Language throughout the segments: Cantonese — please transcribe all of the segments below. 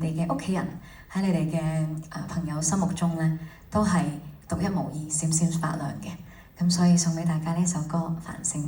哋嘅屋企人，喺你哋嘅朋友心目中咧，都係獨一無二、閃閃發亮嘅。咁所以送俾大家呢首歌《繁星》。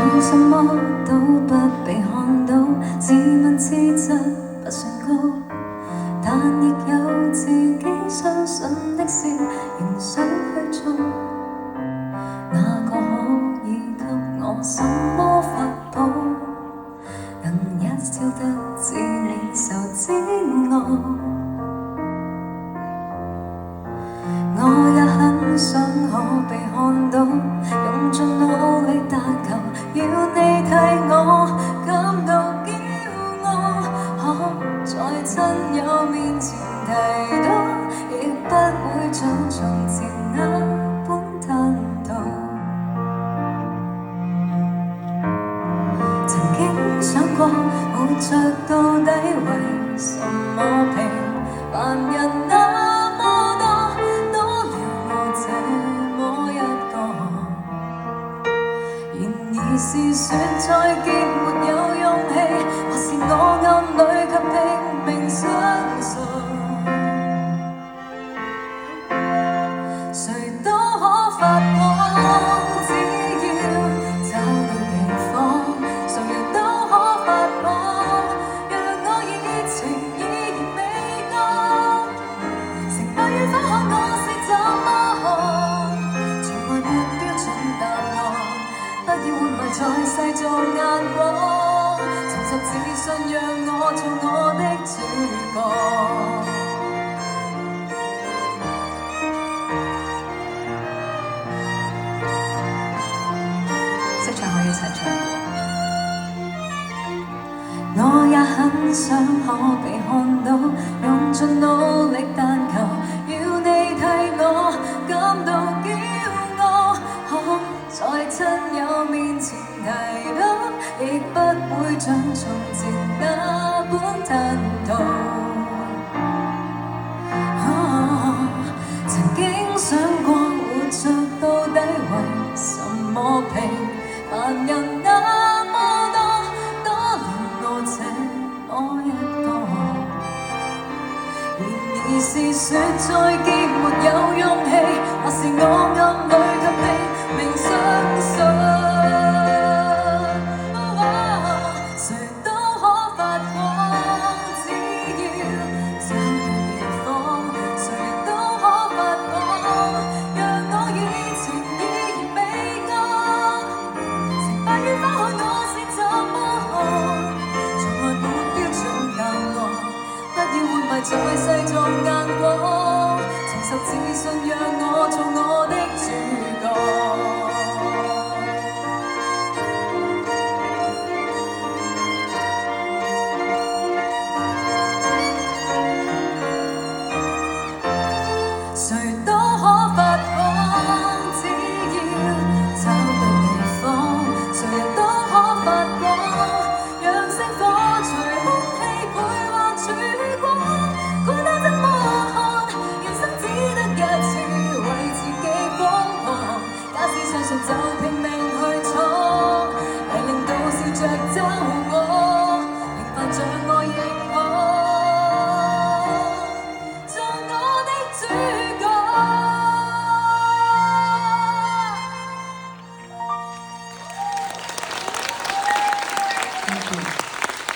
我什麼都不被看到，自問資質不算高，但亦有自己相信的事，仍想去做。哪個可以給我什麼法寶，能一朝得知你受煎熬？我也很想可被看到，用盡努力但求要你替我感到驕傲。可在親友面前提到，亦不會像從前那般吞吐。曾經想過活着到底為什麼平凡人那麼多，多了我這麼一個。然而是説再見沒有勇氣，或是我暗裏卻拼命相信，誰都可發光，只要找到地方，誰人都可發光。若我熱情依然未乾，成敗與否看我是怎麼看，從來沒標準答案，不要活埋在世俗眼光，重拾自信讓我做我的主角。識唱可以一齊唱。我也很想可被看到，用盡努力但求要你替我感到驕傲。可在親友面前提到，亦不會像從前那般吞吐。曾經想過